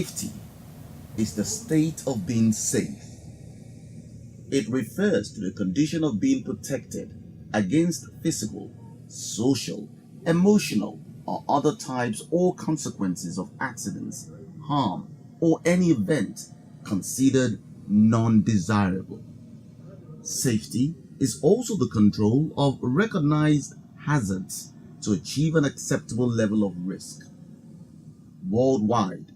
Safety is the state of being safe. It refers to the condition of being protected against physical, social, emotional, or other types or consequences of accidents, harm, or any event considered non-desirable. Safety is also the control of recognized hazards to achieve an acceptable level of risk. Worldwide,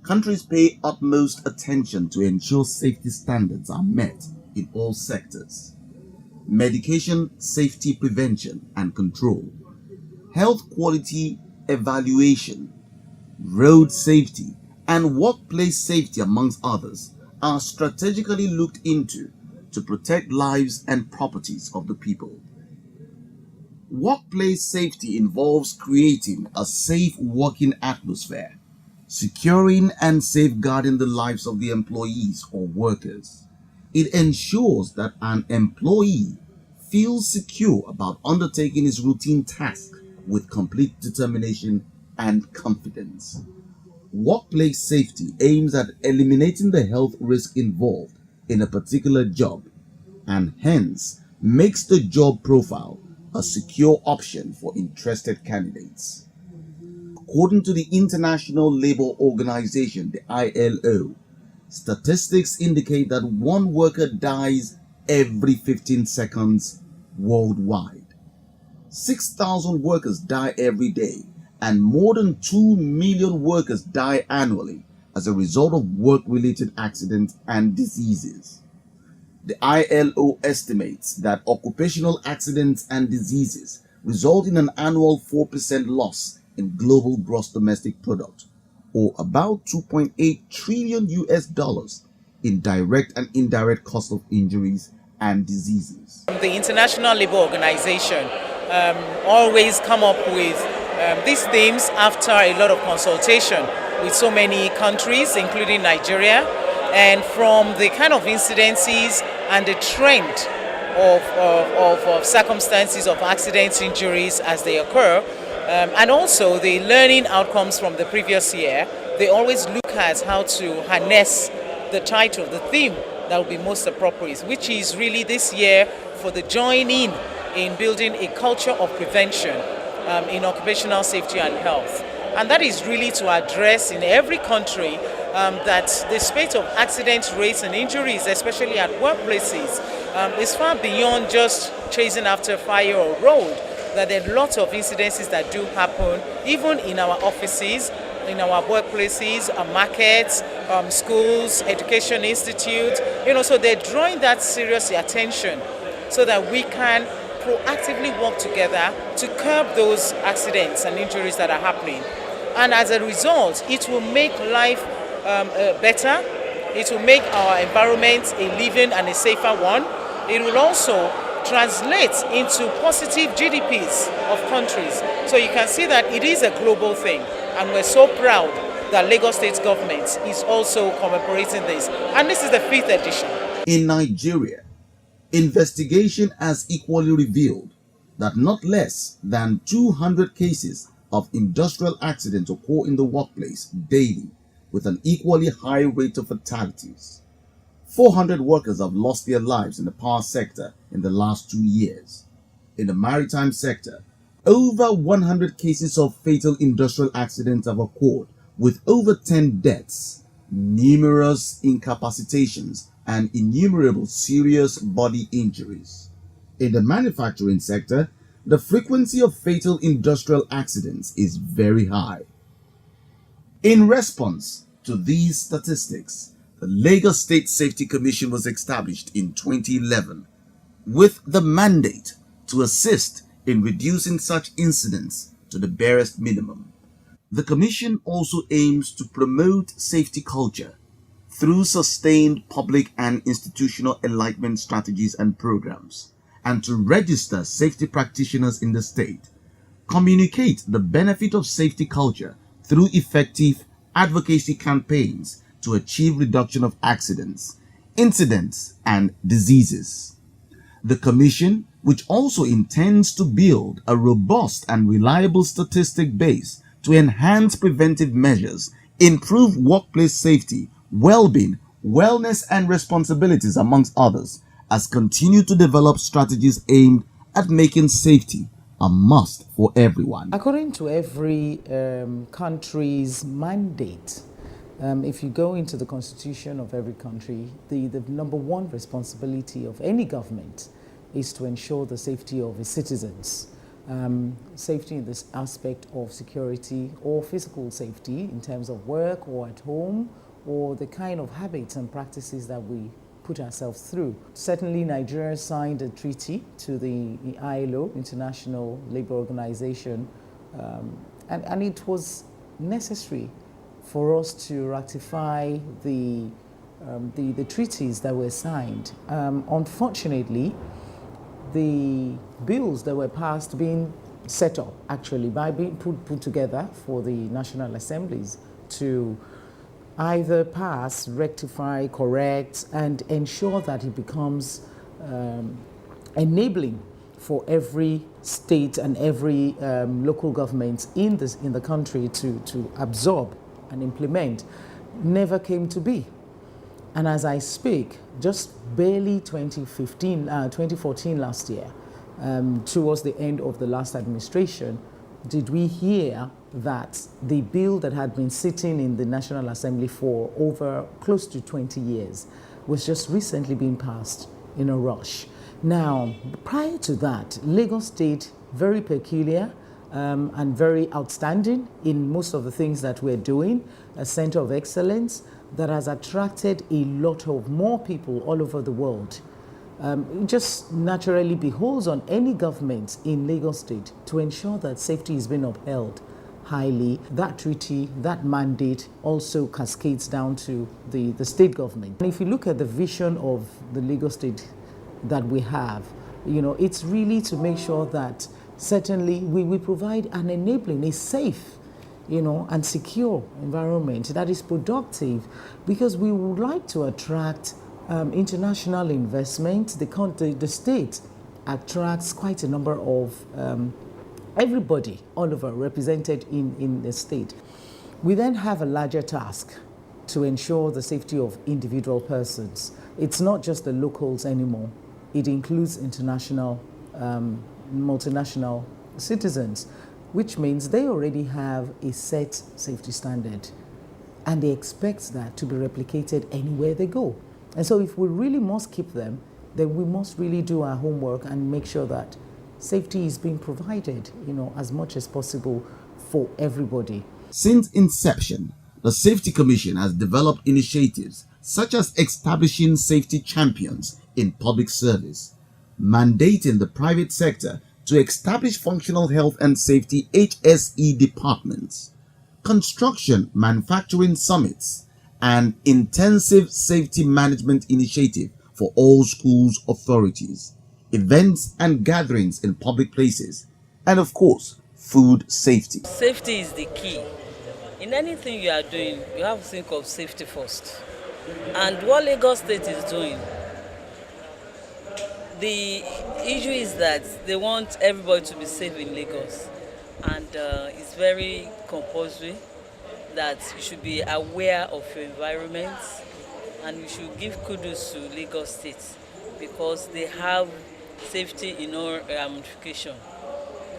countries pay utmost attention to ensure safety standards are met in all sectors. Medication safety prevention and control, health quality evaluation, road safety, and workplace safety, amongst others, are strategically looked into to protect lives and properties of the people. Workplace safety involves creating a safe working atmosphere, securing and safeguarding the lives of the employees or workers. It ensures that an employee feels secure about undertaking his routine task with complete determination and confidence. Workplace safety aims at eliminating the health risk involved in a particular job and hence makes the job profile a secure option for interested candidates. According to the International Labour Organization, the ILO, statistics indicate that one worker dies every 15 seconds worldwide. 6,000 workers die every day, and more than 2 million workers die annually as a result of work-related accidents and diseases. The ILO estimates that occupational accidents and diseases result in an annual 4% loss in global gross domestic product, or about 2.8 trillion US dollars in direct and indirect cost of injuries and diseases. The International Labour Organization always come up with these themes after a lot of consultation with so many countries, including Nigeria, and from the kind of incidences and the trend of circumstances of accidents, injuries as they occur, and also the learning outcomes from the previous year, they always look at how to harness the title, the theme that will be most appropriate, which is really this year for the join in building a culture of prevention in occupational safety and health. And that is really to address in every country that the spate of accident rates and injuries, especially at workplaces, is far beyond just chasing after fire or road. That there are lots of incidences that do happen, even in our offices, in our workplaces, our markets, schools, education institutes. So they're drawing that serious attention so that we can proactively work together to curb those accidents and injuries that are happening. And as a result, it will make life better. It will make our environment a living and a safer one. It will also translate into positive GDPs of countries. So you can see that it is a global thing. And we're so proud that Lagos State government is also commemorating this. And this is the 5th edition. In Nigeria, investigation has equally revealed that not less than 200 cases of industrial accidents occur in the workplace daily, with an equally high rate of fatalities. 400 workers have lost their lives in the power sector in the last 2 years. In the maritime sector, over 100 cases of fatal industrial accidents have occurred, with over 10 deaths, numerous incapacitations, and innumerable serious body injuries. In the manufacturing sector, the frequency of fatal industrial accidents is very high. In response to these statistics, the Lagos State Safety Commission was established in 2011 with the mandate to assist in reducing such incidents to the barest minimum. The Commission also aims to promote safety culture through sustained public and institutional enlightenment strategies and programs, and to register safety practitioners in the state, communicate the benefit of safety culture through effective advocacy campaigns to achieve reduction of accidents, incidents, and diseases. The Commission, which also intends to build a robust and reliable statistic base to enhance preventive measures improve workplace safety, well-being, wellness and responsibilities amongst others, has continued to develop strategies aimed at making safety a must for everyone. According to every country's mandate, if you go into the constitution of every country, the number one responsibility of any government is to ensure the safety of its citizens. Safety in this aspect of security or physical safety in terms of work or at home, or the kind of habits and practices that we put ourselves through. Certainly Nigeria signed a treaty to the ILO, International Labour Organization, and it was necessary for us to ratify the treaties that were signed. Unfortunately, the bills that were passed being set up actually by being put together for the National Assemblies to either pass, rectify, correct, and ensure that it becomes enabling for every state and every local government in the country to absorb and implement, never came to be. And as I speak, just barely 2014 last year, towards the end of the last administration, did we hear that the bill that had been sitting in the National Assembly for over close to 20 years was just recently being passed in a rush. Now, prior to that, Lagos State, very peculiar and very outstanding in most of the things that we're doing, a center of excellence that has attracted a lot of more people all over the world. It just naturally behoves on any government in Lagos State to ensure that safety is being upheld highly. That treaty, that mandate also cascades down to the state government. And if you look at the vision of the Lagos State that we have, it's really to make sure that certainly we provide an enabling, a safe, and secure environment that is productive, because we would like to attract international investment. The state attracts quite a number of everybody all over represented in the state. We then have a larger task to ensure the safety of individual persons. It's not just the locals anymore. It includes international, multinational citizens, which means they already have a set safety standard and they expect that to be replicated anywhere they go. And so if we really must keep them, then we must really do our homework and make sure that safety is being provided, as much as possible for everybody. Since inception, the Safety Commission has developed initiatives such as establishing safety champions in public service, mandating the private sector to establish functional health and safety HSE departments, construction manufacturing summits, and intensive safety management initiative for all schools authorities, events and gatherings in public places, and of course, food safety. Safety is the key. In anything you are doing, you have to think of safety first. And what Lagos State is doing, the issue is that they want everybody to be safe in Lagos, and it's very compulsory that you should be aware of your environment, and you should give kudos to Lagos State because they have safety in all ramifications.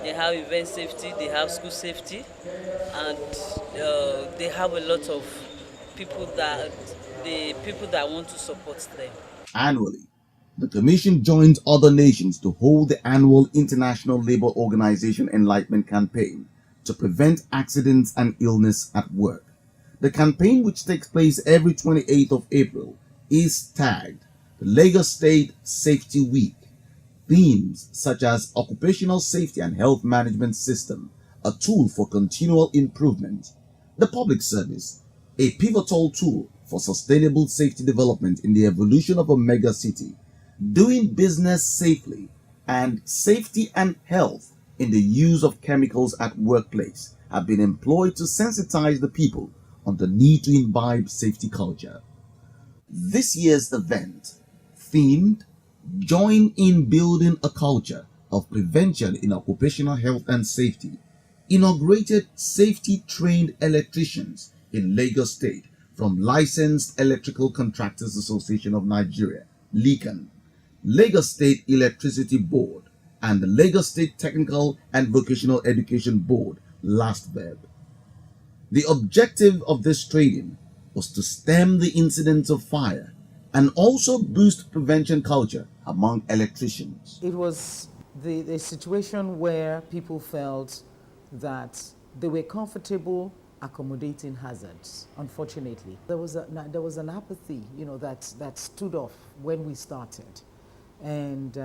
They have event safety, they have school safety, and they have a lot of people that want to support them. Annually, the Commission joins other nations to hold the annual International Labour Organization Enlightenment Campaign to prevent accidents and illness at work. The campaign, which takes place every 28th of April, is tagged the Lagos State Safety Week. Themes such as occupational safety and health management system, a tool for continual improvement, the public service, a pivotal tool for sustainable safety development in the evolution of a mega city, doing business safely, and safety and health in the use of chemicals at workplace have been employed to sensitize the people on the need to imbibe safety culture. This year's event, themed Join in Building a Culture of Prevention in Occupational Health and Safety, inaugurated safety-trained electricians in Lagos State from Licensed Electrical Contractors Association of Nigeria, LECAN, Lagos State Electricity Board, and the Lagos State Technical and Vocational Education Board, LASTVEB. The objective of this training was to stem the incidents of fire and also boost prevention culture among electricians. It was the situation where people felt that they were comfortable accommodating hazards. Unfortunately, there was an apathy, that stood off when we started, and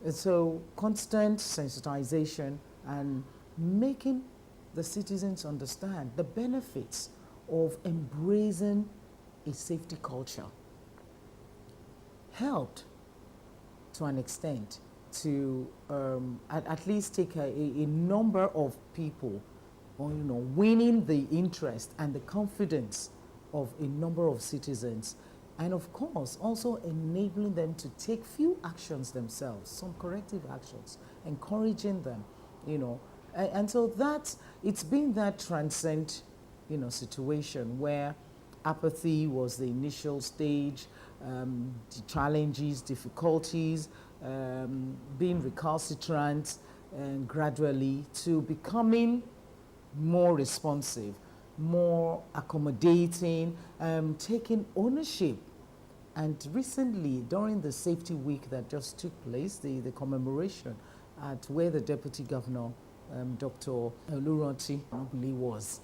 so constant sensitization and making the citizens understand the benefits of embracing a safety culture helped to an extent to at least take a number of people on, winning the interest and the confidence of a number of citizens, and of course also enabling them to take few actions themselves, some corrective actions, encouraging them, and so that it's been that transcend, situation where apathy was the initial stage, the challenges, difficulties, being recalcitrant, and gradually to becoming more responsive, more accommodating, taking ownership. And recently, during the Safety Week that just took place, the commemoration at where the Deputy Governor, Dr. Oluranti Abuli was,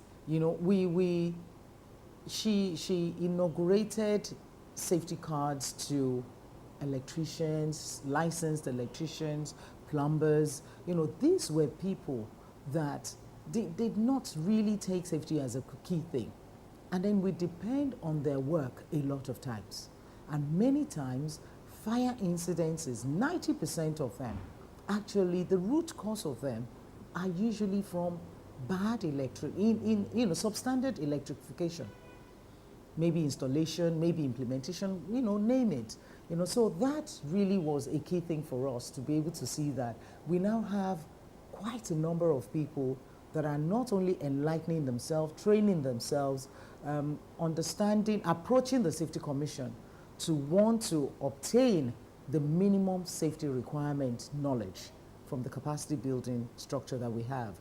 she inaugurated safety cards to electricians, licensed electricians, plumbers. These were people that did not really take safety as a key thing. And then we depend on their work a lot of times. And many times, fire incidences, 90% of them, actually the root cause of them are usually from bad substandard electrification. Maybe installation, maybe implementation, name it. So that really was a key thing for us to be able to see that we now have quite a number of people that are not only enlightening themselves, training themselves, understanding, approaching the Safety Commission to want to obtain the minimum safety requirement knowledge from the capacity building structure that we have,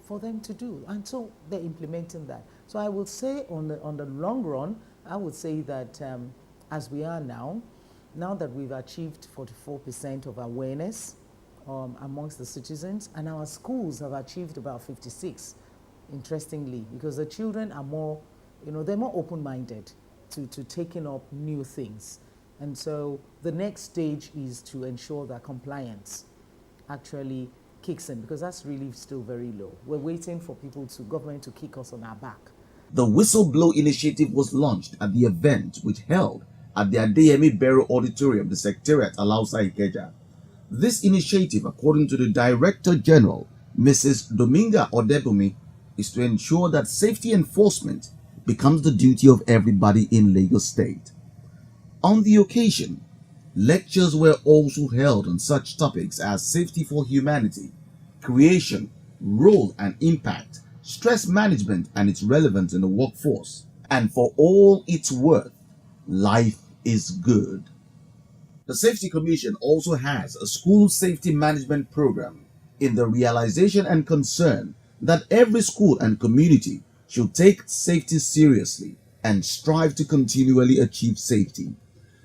for them to do. And so they're implementing that. So I would say on the long run, I would say that as we are now that we've achieved 44% of awareness amongst the citizens, and our schools have achieved about 56, interestingly, because the children are more, they're more open-minded to taking up new things. And so the next stage is to ensure that compliance actually kicks in, because that's really still very low. We're waiting for government to kick us on our back. The Whistleblow Initiative was launched at the event which held at the Adeyemi Bero Auditorium, the Secretariat, Alausa Ikeja. This initiative, according to the Director General, Mrs. Dominga Odebumi, is to ensure that safety enforcement becomes the duty of everybody in Lagos State. On the occasion, lectures were also held on such topics as safety for humanity, creation, role and impact, stress management and its relevance in the workforce, and for all its worth, life is good. The Safety Commission also has a school safety management program in the realization and concern that every school and community should take safety seriously and strive to continually achieve safety.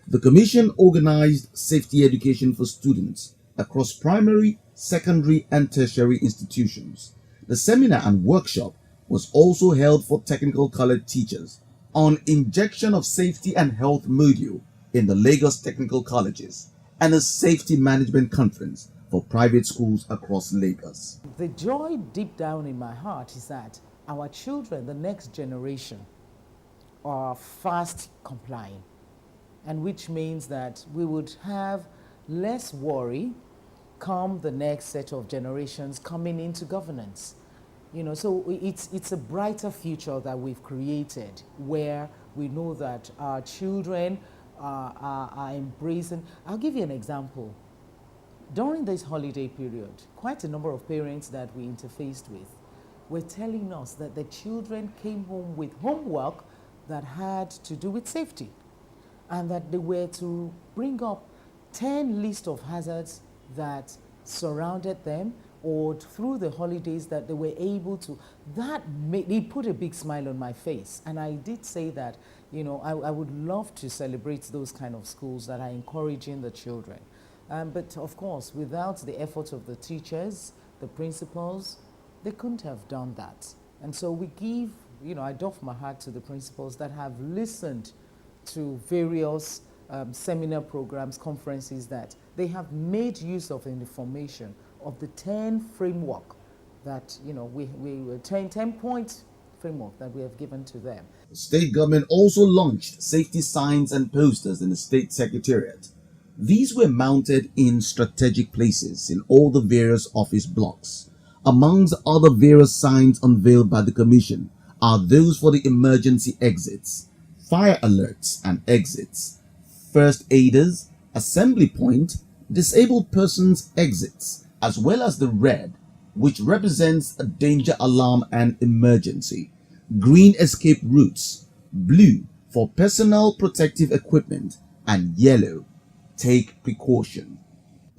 The Commission organized safety education for students across primary, secondary, and tertiary institutions. The seminar and workshop was also held for technical college teachers on injection of safety and health module in the Lagos Technical Colleges, and a safety management conference for private schools across Lagos. The joy deep down in my heart is that our children, the next generation, are fast complying, and which means that we would have less worry come the next set of generations coming into governance. So it's a brighter future that we've created, where we know that our children are embracing. I'll give you an example. During this holiday period, quite a number of parents that we interfaced with were telling us that the children came home with homework that had to do with safety, and that they were to bring up 10 lists of hazards that surrounded them, or through the holidays that they were able to. That made it put a big smile on my face. And I did say that, I would love to celebrate those kind of schools that are encouraging the children. But of course, without the efforts of the teachers, the principals, they couldn't have done that. And so we give, I doff my hat to the principals that have listened to various seminar programs, conferences, that they have made use of information of the 10 framework that, we were 10-point framework that we have given to them. The state government also launched safety signs and posters in the state secretariat. These were mounted in strategic places in all the various office blocks. Amongst other various signs unveiled by the commission are those for the emergency exits, fire alerts and exits, first aiders, assembly point, disabled persons exits, as well as the red, which represents a danger alarm and emergency, green escape routes, blue for personal protective equipment, and yellow, take precaution.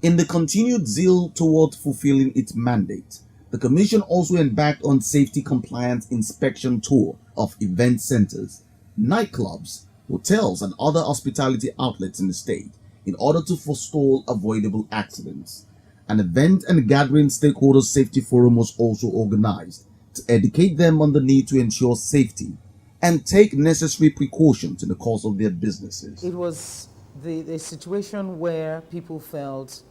In the continued zeal toward fulfilling its mandate, the Commission also embarked on safety compliance inspection tour of event centers, nightclubs, hotels, and other hospitality outlets in the state in order to forestall avoidable accidents. An event and gathering stakeholder safety forum was also organized to educate them on the need to ensure safety and take necessary precautions in the course of their businesses. It was the situation where people felt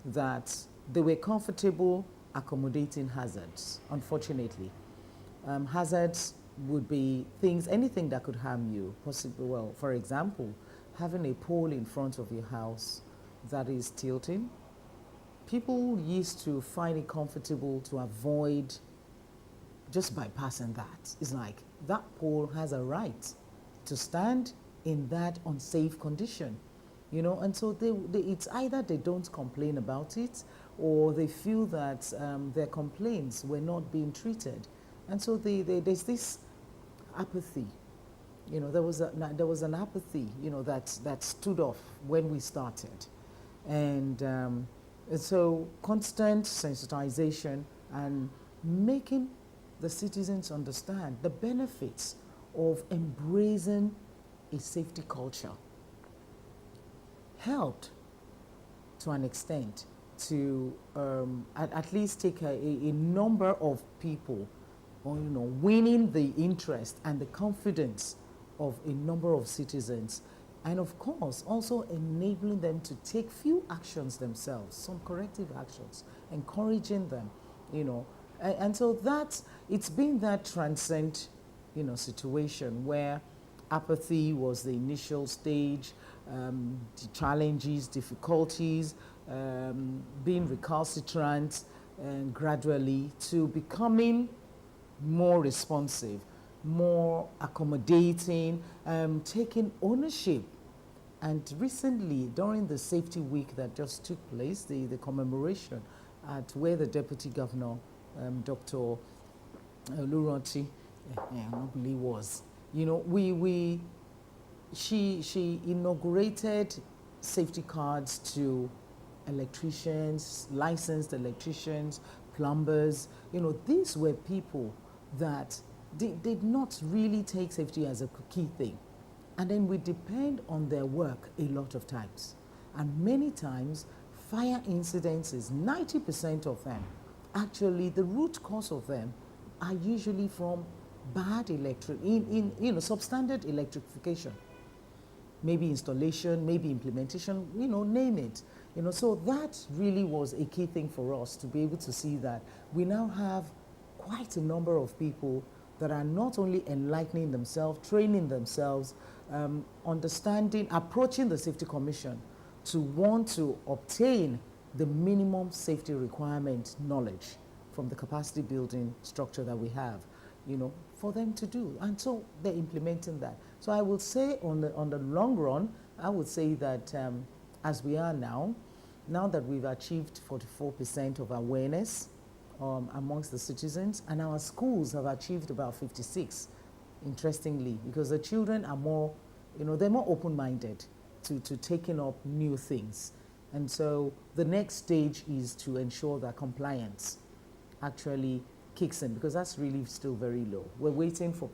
that they were comfortable accommodating hazards, unfortunately. Hazards would be things, anything that could harm you. Possibly, well, for example, having a pole in front of your house that is tilting. People used to find it comfortable to avoid just bypassing that. It's like that pole has a right to stand in that unsafe condition, and so it's either they don't complain about it, or they feel that their complaints were not being treated, and so there's this apathy. There was an apathy, that stood off when we started, and so constant sensitization and making the citizens understand the benefits of embracing a safety culture helped to an extent to at least take a number of people, winning the interest and the confidence of a number of citizens, and of course also enabling them to take few actions themselves, some corrective actions, encouraging them, and so it's been that transcend, situation where apathy was the initial stage, the challenges, difficulties, being recalcitrant, and gradually to becoming more responsive, more accommodating, taking ownership. And recently, during the safety week that just took place, the commemoration at where the Deputy Governor, Dr. Luronti, nobly was, she inaugurated safety cards to electricians, licensed electricians, plumbers. These were people that did not really take safety as a key thing. And then we depend on their work a lot of times. And many times, fire incidents is 90% of them. Actually, the root cause of them are usually from bad substandard electrification. Maybe installation, maybe implementation, name it. So that really was a key thing for us to be able to see that we now have quite a number of people that are not only enlightening themselves, training themselves, understanding, approaching the Safety Commission to want to obtain the minimum safety requirement knowledge from the capacity building structure that we have, for them to do. And so they're implementing that. So I would say on the long run, I would say that as we are now that we've achieved 44% of awareness amongst the citizens, and our schools have achieved about 56, interestingly, because the children are more, they're more open-minded to taking up new things. And so the next stage is to ensure that compliance actually kicks in, because that's really still very low. We're waiting for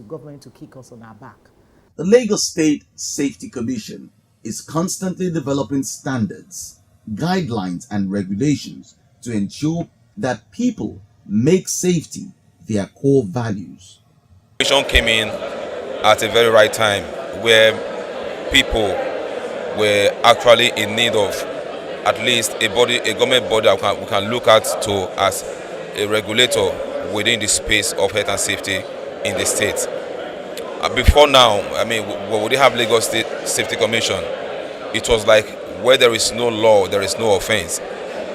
government to kick us on our back. The Lagos State Safety Commission is constantly developing standards, guidelines, and regulations to ensure that people make safety their core values. The commission came in at a very right time where people were actually in need of at least a government body that we can look at to as a regulator within the space of health and safety in the state. Before now, when we have Lagos State Safety Commission, it was like where there is no law, there is no offense.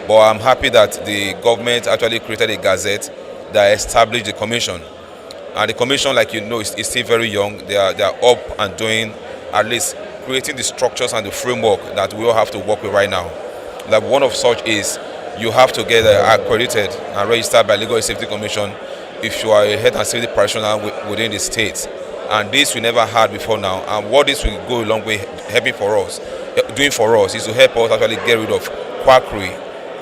But I'm happy that the government actually created a gazette that established the commission. And the commission, like is still very young. They are up and doing, at least creating the structures and the framework that we all have to work with right now. Like one of such is you have to get accredited and registered by Lagos Safety Commission if you are a health and safety practitioner within the state. And this we never had before now. And what this will go a long way doing for us is to help us actually get rid of quackery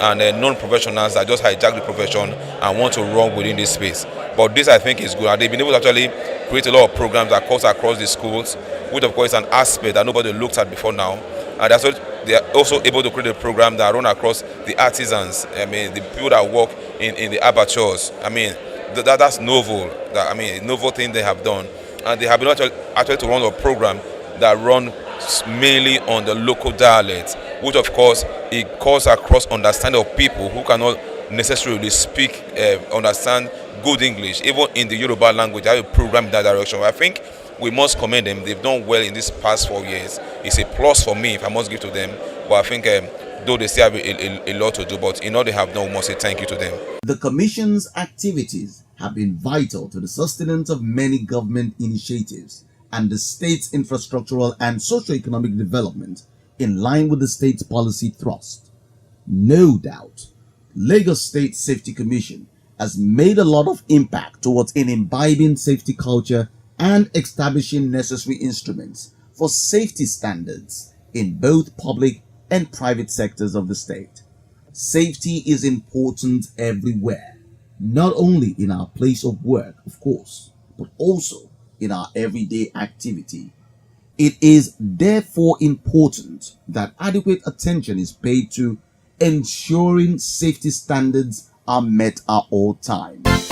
and non-professionals that just hijack the profession and want to run within this space. But this I think is good, and they've been able to actually create a lot of programs that cuts across the schools, which of course is an aspect that nobody looked at before now. And they are also able to create a program that run across the artisans, the people that work in the abattoirs. That's novel. Novel thing they have done. And they have been actually to run a program that run mainly on the local dialect, which of course it calls across understanding of people who cannot necessarily speak, understand good English. Even in the Yoruba language, I have a program in that direction. I think we must commend them. They've done well in these past 4 years. It's a plus for me if I must give to them. But I think though they still have a lot to do, but in all they have done, we must say thank you to them. The Commission's activities have been vital to the sustenance of many government initiatives and the state's infrastructural and socio-economic development in line with the state's policy thrust. No doubt, Lagos State Safety Commission has made a lot of impact towards imbibing safety culture and establishing necessary instruments for safety standards in both public and private sectors of the state. Safety is important everywhere, not only in our place of work, of course, but also in our everyday activity. It is therefore important that adequate attention is paid to ensuring safety standards are met at all times.